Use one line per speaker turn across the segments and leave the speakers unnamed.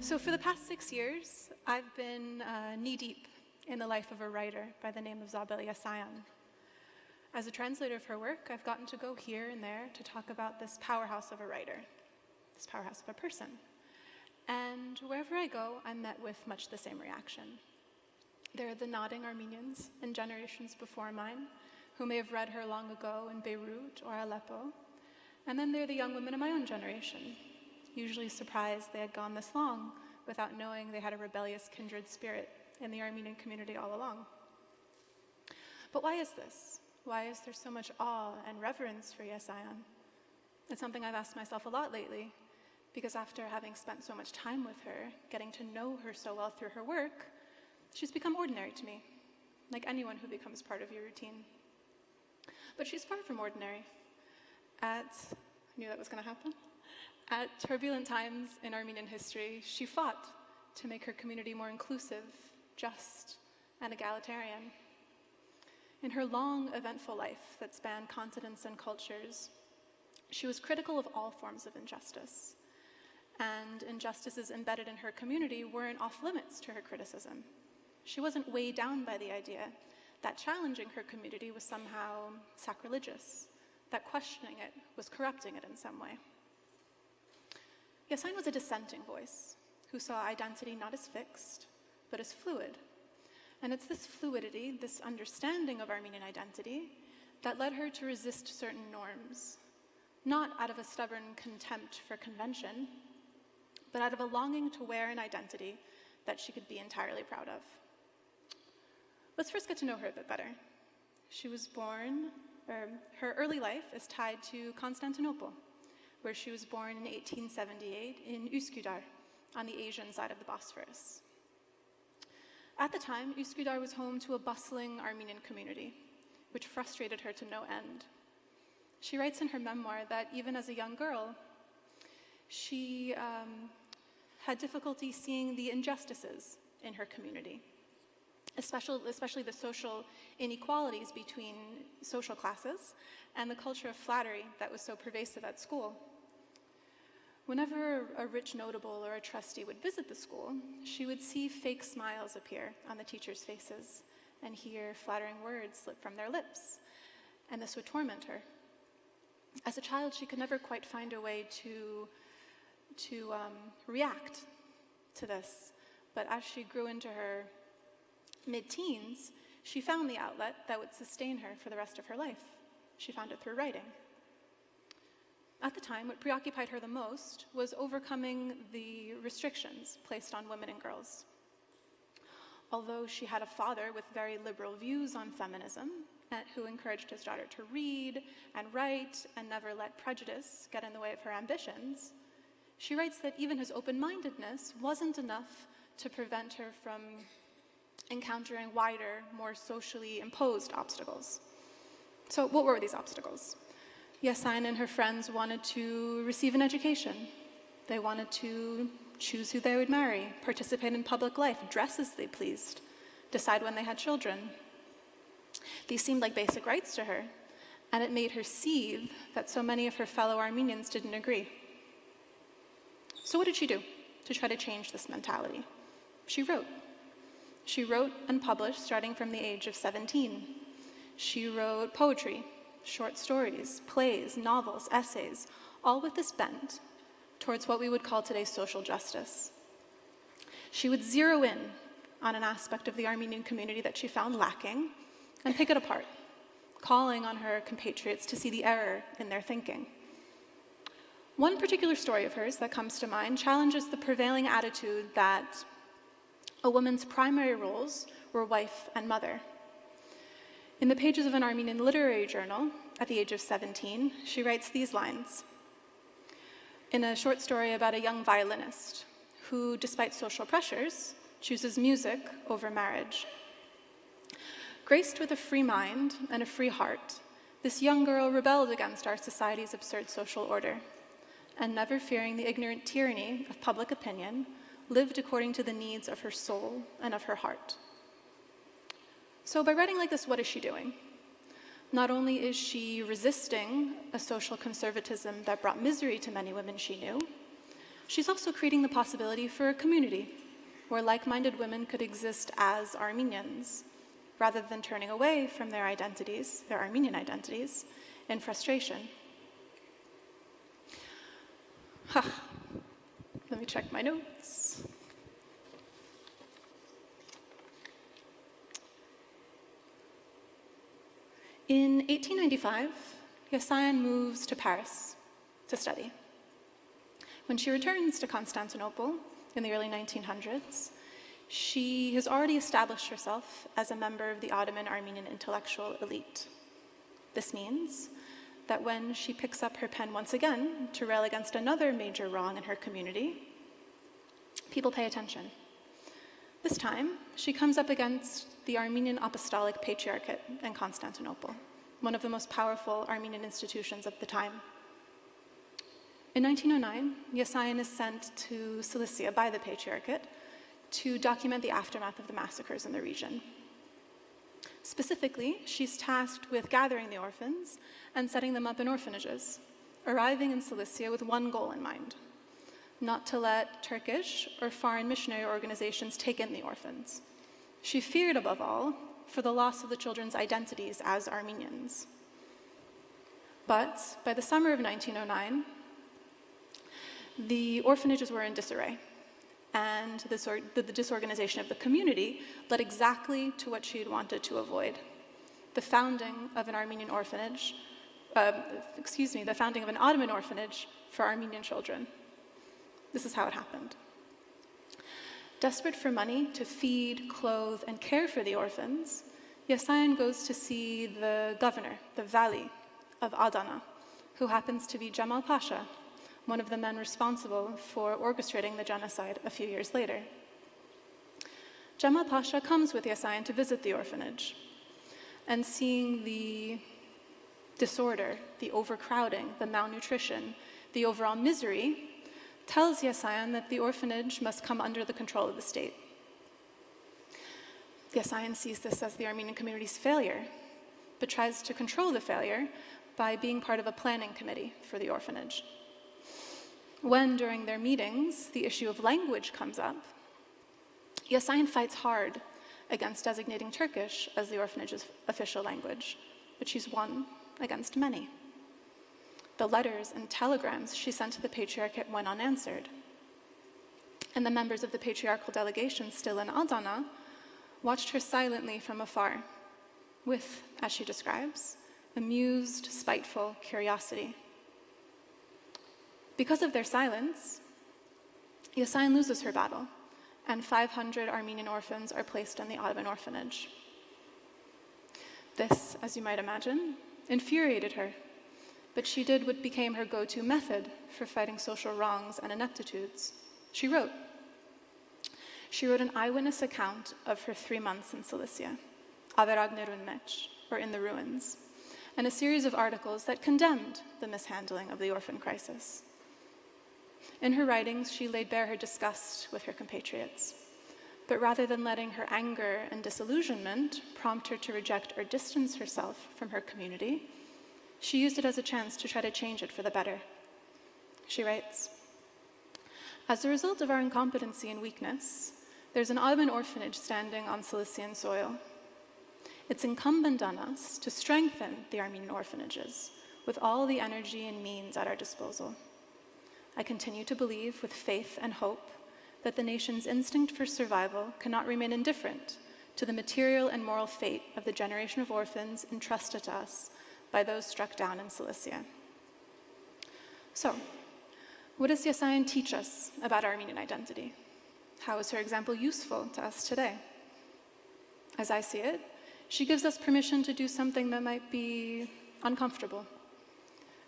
So for the past 6 years, I've been knee-deep in the life of a writer by the name of Zabel Yesayan. As a translator of her work, I've gotten to go here and there to talk about this powerhouse of a writer, this powerhouse of a person. And wherever I go, I'm met with much the same reaction. There are the nodding Armenians and generations before mine who may have read her long ago in Beirut or Aleppo. And then there are the young women of my own generation, usually surprised they had gone this long without knowing they had a rebellious kindred spirit in the Armenian community all along. But why is this? Why is there so much awe and reverence for Yesayan? It's something I've asked myself a lot lately, because after having spent so much time with her, getting to know her so well through her work, she's become ordinary to me, like anyone who becomes part of your routine. But she's far from ordinary. I knew that was going to happen. At turbulent times in Armenian history, she fought to make her community more inclusive, just, and egalitarian. In her long, eventful life that spanned continents and cultures, she was critical of all forms of injustice. And injustices embedded in her community weren't off limits to her criticism. She wasn't weighed down by the idea that challenging her community was somehow sacrilegious, that questioning it was corrupting it in some way. Yesayan was a dissenting voice who saw identity not as fixed, but as fluid. And it's this fluidity, this understanding of Armenian identity, that led her to resist certain norms, not out of a stubborn contempt for convention, but out of a longing to wear an identity that she could be entirely proud of. Let's first get to know her a bit better. She was born, her early life is tied to Constantinople, where she was born in 1878 in Üsküdar, on the Asian side of the Bosphorus. At the time, Üsküdar was home to a bustling Armenian community, which frustrated her to no end. She writes in her memoir that even as a young girl, she had difficulty seeing the injustices in her community, especially the social inequalities between social classes and the culture of flattery that was so pervasive at school. Whenever a rich notable or a trustee would visit the school, she would see fake smiles appear on the teachers' faces and hear flattering words slip from their lips, and this would torment her. As a child, she could never quite find a way to react to this, but as she grew into her mid-teens, she found the outlet that would sustain her for the rest of her life. She found it through writing. At the time, what preoccupied her the most was overcoming the restrictions placed on women and girls. Although she had a father with very liberal views on feminism, who encouraged his daughter to read and write and never let prejudice get in the way of her ambitions, she writes that even his open-mindedness wasn't enough to prevent her from encountering wider, more socially imposed obstacles. So what were these obstacles? Yesayan and her friends wanted to receive an education. They wanted to choose who they would marry, participate in public life, dress as they pleased, decide when they had children. These seemed like basic rights to her, and it made her seethe that so many of her fellow Armenians didn't agree. So what did she do to try to change this mentality? She wrote. She wrote and published starting from the age of 17. She wrote poetry, short stories, plays, novels, essays, all with this bent towards what we would call today social justice. She would zero in on an aspect of the Armenian community that she found lacking and pick it apart, calling on her compatriots to see the error in their thinking. One particular story of hers that comes to mind challenges the prevailing attitude that a woman's primary roles were wife and mother. In the pages of an Armenian literary journal, at the age of 17, she writes these lines in a short story about a young violinist who, despite social pressures, chooses music over marriage. Graced with a free mind and a free heart, this young girl rebelled against our society's absurd social order, and never fearing the ignorant tyranny of public opinion, lived according to the needs of her soul and of her heart. So by writing like this, what is she doing? Not only is she resisting a social conservatism that brought misery to many women she knew, she's also creating the possibility for a community where like-minded women could exist as Armenians, rather than turning away from their identities, their Armenian identities, in frustration. Let me check my notes. In 1895, Yesayan moves to Paris to study. When she returns to Constantinople in the early 1900s, she has already established herself as a member of the Ottoman Armenian intellectual elite. This means that when she picks up her pen once again to rail against another major wrong in her community, people pay attention. This time, she comes up against the Armenian Apostolic Patriarchate in Constantinople, one of the most powerful Armenian institutions of the time. In 1909, Yesayan is sent to Cilicia by the Patriarchate to document the aftermath of the massacres in the region. Specifically, she's tasked with gathering the orphans and setting them up in orphanages, arriving in Cilicia with one goal in mind: not to let Turkish or foreign missionary organizations take in the orphans. She feared, above all, for the loss of the children's identities as Armenians. But by the summer of 1909, the orphanages were in disarray, and the disorganization of the community led exactly to what she had wanted to avoid: the founding of an Armenian orphanage, the founding of an Ottoman orphanage for Armenian children. This is how it happened. Desperate for money to feed, clothe, and care for the orphans, Yesayan goes to see the governor, the Vali of Adana, who happens to be Jamal Pasha, one of the men responsible for orchestrating the genocide a few years later. Jamal Pasha comes with Yesayan to visit the orphanage, and seeing the disorder, the overcrowding, the malnutrition, the overall misery, tells Yesayan that the orphanage must come under the control of the state. Yesayan sees this as the Armenian community's failure, but tries to control the failure by being part of a planning committee for the orphanage. When, during their meetings, the issue of language comes up, Yesayan fights hard against designating Turkish as the orphanage's official language, but she's won against many. The letters and telegrams she sent to the Patriarchate went unanswered, and the members of the patriarchal delegation still in Adana watched her silently from afar with, as she describes, amused, spiteful curiosity. Because of their silence, Yesayan loses her battle, and 500 Armenian orphans are placed in the Ottoman orphanage. This, as you might imagine, infuriated her, but she did what became her go-to method for fighting social wrongs and ineptitudes. She wrote an eyewitness account of her 3 months in Cilicia, Averagnerun Mech, or In the Ruins, and a series of articles that condemned the mishandling of the orphan crisis. In her writings, she laid bare her disgust with her compatriots, but rather than letting her anger and disillusionment prompt her to reject or distance herself from her community, she used it as a chance to try to change it for the better. She writes, "As a result of our incompetency and weakness, there's an Ottoman orphanage standing on Cilician soil. It's incumbent on us to strengthen the Armenian orphanages with all the energy and means at our disposal. I continue to believe with faith and hope that the nation's instinct for survival cannot remain indifferent to the material and moral fate of the generation of orphans entrusted to us by those struck down in Cilicia." So, what does Yesayan teach us about Armenian identity? How is her example useful to us today? As I see it, she gives us permission to do something that might be uncomfortable,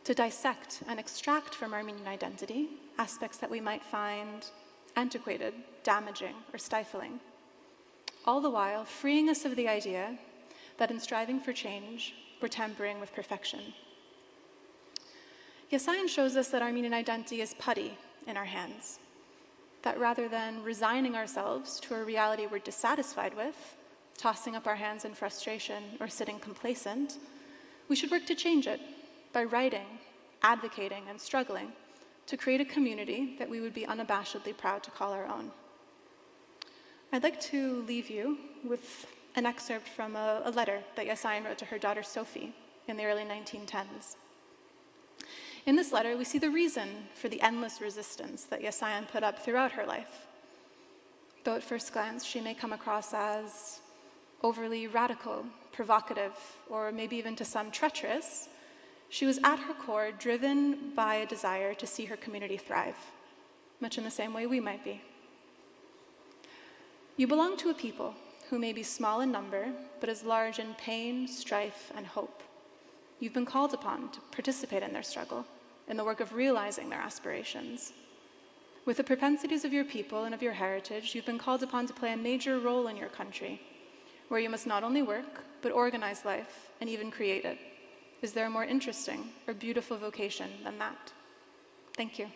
to dissect and extract from Armenian identity aspects that we might find antiquated, damaging, or stifling, all the while freeing us of the idea that in striving for change, we're tampering with perfection. Yesayan shows us that Armenian identity is putty in our hands, that rather than resigning ourselves to a reality we're dissatisfied with, tossing up our hands in frustration or sitting complacent, we should work to change it by writing, advocating, and struggling to create a community that we would be unabashedly proud to call our own. I'd like to leave you with an excerpt from a letter that Yesayan wrote to her daughter Sophie in the early 1910s. In this letter, we see the reason for the endless resistance that Yesayan put up throughout her life. Though at first glance she may come across as overly radical, provocative, or maybe even to some treacherous, she was at her core driven by a desire to see her community thrive, much in the same way we might be. You belong to a people who may be small in number, but as large in pain, strife, and hope. You've been called upon to participate in their struggle, in the work of realizing their aspirations. With the propensities of your people and of your heritage, you've been called upon to play a major role in your country, where you must not only work, but organize life and even create it. Is there a more interesting or beautiful vocation than that? Thank you.